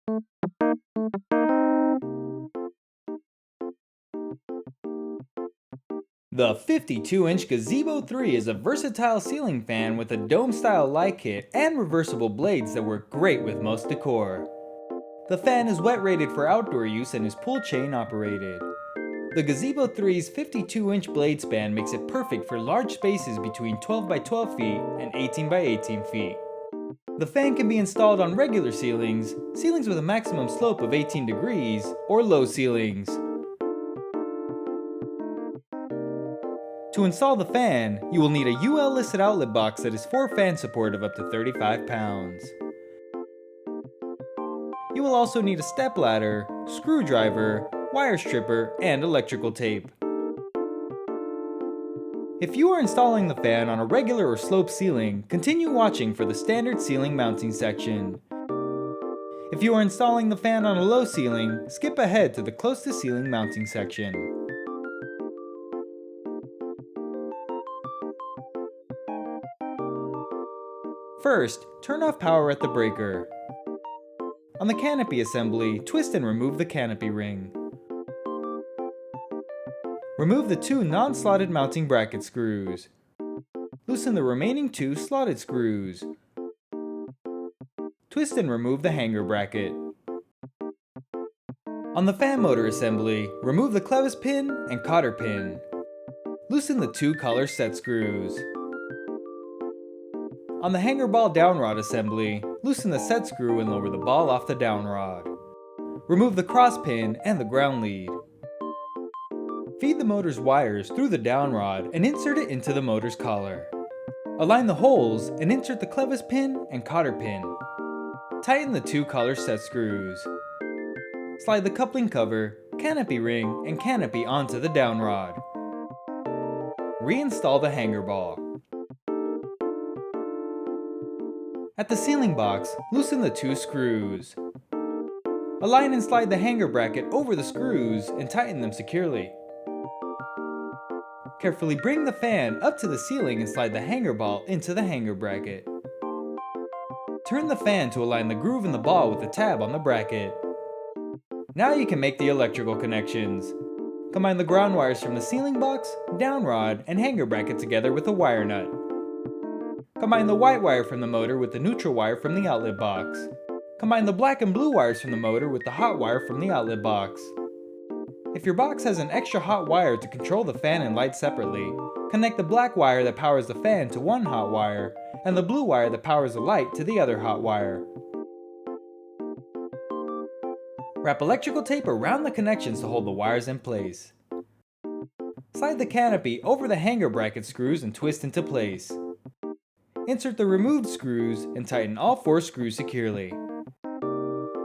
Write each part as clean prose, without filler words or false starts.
The 52-inch Gazebo 3 is a versatile ceiling fan with a dome-style light kit and reversible blades that work great with most decor. The fan is wet rated for outdoor use and is pull chain operated. The Gazebo 3's 52-inch blade span makes it perfect for large spaces between 12 by 12 feet and 18 by 18 feet. The fan can be installed on regular ceilings, ceilings with a maximum slope of 18 degrees, or low ceilings. To install the fan, you will need a UL listed outlet box that is for fan support of up to 35 pounds. You will also need a step ladder, screwdriver, wire stripper, and electrical tape. If you are installing the fan on a regular or sloped ceiling, continue watching for the standard ceiling mounting section. If you are installing the fan on a low ceiling, skip ahead to the close to ceiling mounting section. First, turn off power at the breaker. On the canopy assembly, twist and remove the canopy ring. Remove the two non-slotted mounting bracket screws. Loosen the remaining two slotted screws. Twist and remove the hanger bracket. On the fan motor assembly, remove the clevis pin and cotter pin. Loosen the two collar set screws. On the hanger ball down rod assembly, loosen the set screw and lower the ball off the down rod. Remove the cross pin and the ground lead. Feed the motor's wires through the down rod and insert it into the motor's collar. Align the holes and insert the clevis pin and cotter pin. Tighten the two collar set screws. Slide the coupling cover, canopy ring, and canopy onto the down rod. Reinstall the hanger ball. At the ceiling box, loosen the two screws. Align and slide the hanger bracket over the screws and tighten them securely. Carefully bring the fan up to the ceiling and slide the hanger ball into the hanger bracket. Turn the fan to align the groove in the ball with the tab on the bracket. Now you can make the electrical connections. Combine the ground wires from the ceiling box, down rod, and hanger bracket together with a wire nut. Combine the white wire from the motor with the neutral wire from the outlet box. Combine the black and blue wires from the motor with the hot wire from the outlet box. If your box has an extra hot wire to control the fan and light separately, connect the black wire that powers the fan to one hot wire, and the blue wire that powers the light to the other hot wire. Wrap electrical tape around the connections to hold the wires in place. Slide the canopy over the hanger bracket screws and twist into place. Insert the removed screws and tighten all four screws securely.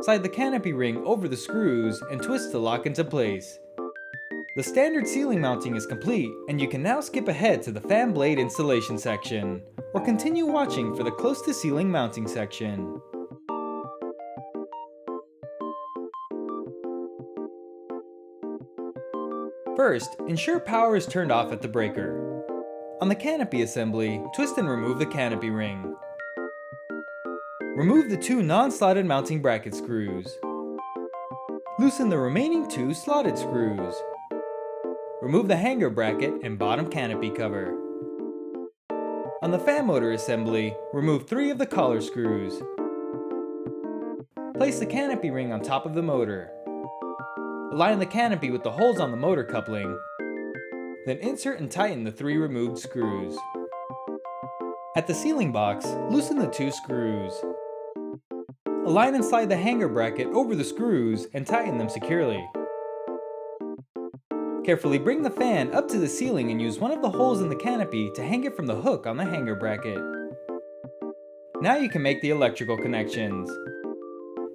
Slide the canopy ring over the screws and twist to lock into place. The standard ceiling mounting is complete, and you can now skip ahead to the fan blade installation section, or continue watching for the close to ceiling mounting section. First, ensure power is turned off at the breaker. On the canopy assembly, twist and remove the canopy ring. Remove the two non-slotted mounting bracket screws. Loosen the remaining two slotted screws. Remove the hanger bracket and bottom canopy cover. On the fan motor assembly, remove 3 of the collar screws. Place the canopy ring on top of the motor. Align the canopy with the holes on the motor coupling. Then insert and tighten the 3 removed screws. At the ceiling box, loosen the 2 screws. Align and slide the hanger bracket over the screws and tighten them securely. Carefully bring the fan up to the ceiling and use one of the holes in the canopy to hang it from the hook on the hanger bracket. Now you can make the electrical connections.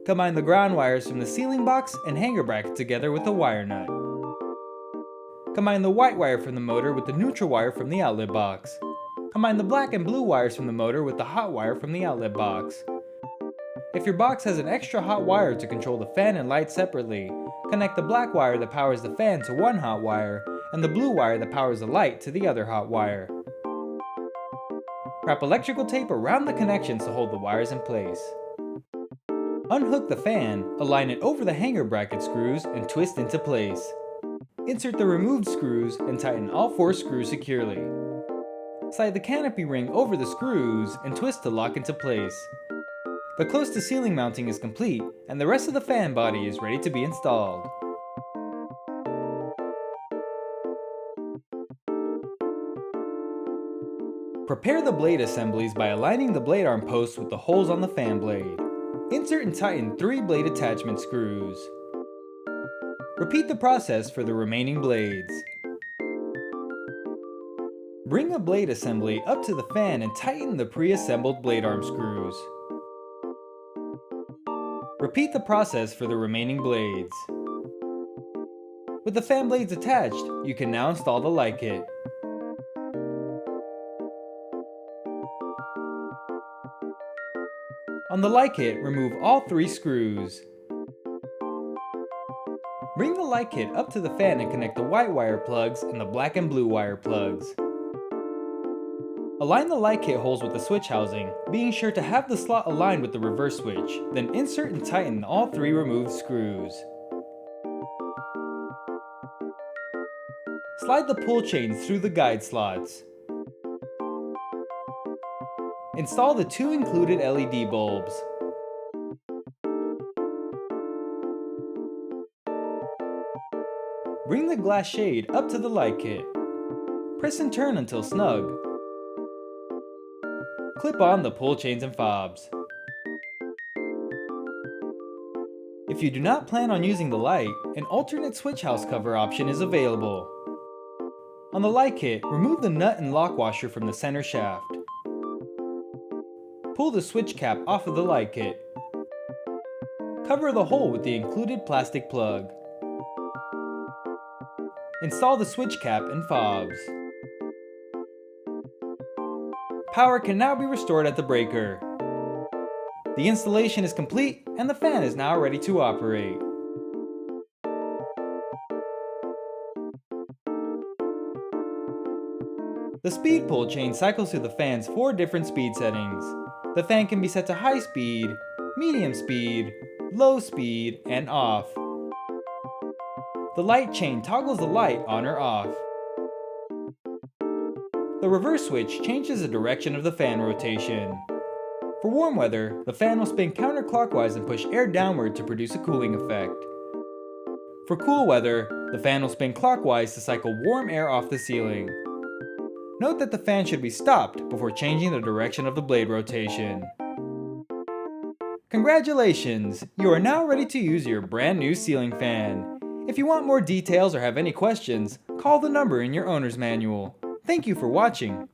Combine the ground wires from the ceiling box and hanger bracket together with a wire nut. Combine the white wire from the motor with the neutral wire from the outlet box. Combine the black and blue wires from the motor with the hot wire from the outlet box. If your box has an extra hot wire to control the fan and light separately, connect the black wire that powers the fan to one hot wire and the blue wire that powers the light to the other hot wire. Wrap electrical tape around the connections to hold the wires in place. Unhook the fan, align it over the hanger bracket screws, and twist into place. Insert the removed screws and tighten all 4 screws securely. Slide the canopy ring over the screws and twist to lock into place. The close to ceiling mounting is complete, and the rest of the fan body is ready to be installed. Prepare the blade assemblies by aligning the blade arm posts with the holes on the fan blade. Insert and tighten 3 blade attachment screws. Repeat the process for the remaining blades. Bring a blade assembly up to the fan and tighten the pre-assembled blade arm screws. Repeat the process for the remaining blades. With the fan blades attached, you can now install the light kit. On the light kit, remove all 3 screws. Bring the light kit up to the fan and connect the white wire plugs and the black and blue wire plugs. Align the light kit holes with the switch housing, being sure to have the slot aligned with the reverse switch, then insert and tighten all 3 removed screws. Slide the pull chains through the guide slots. Install the 2 included LED bulbs. Bring the glass shade up to the light kit. Press and turn until snug. Clip on the pull chains and fobs. If you do not plan on using the light, an alternate switch house cover option is available. On the light kit, remove the nut and lock washer from the center shaft. Pull the switch cap off of the light kit. Cover the hole with the included plastic plug. Install the switch cap and fobs. Power can now be restored at the breaker. The installation is complete and the fan is now ready to operate. The speed pull chain cycles through the fan's 4 different speed settings. The fan can be set to high speed, medium speed, low speed, and off. The light chain toggles the light on or off. The reverse switch changes the direction of the fan rotation. For warm weather, the fan will spin counterclockwise and push air downward to produce a cooling effect. For cool weather, the fan will spin clockwise to cycle warm air off the ceiling. Note that the fan should be stopped before changing the direction of the blade rotation. Congratulations! You are now ready to use your brand new ceiling fan. If you want more details or have any questions, call the number in your owner's manual. Thank you for watching.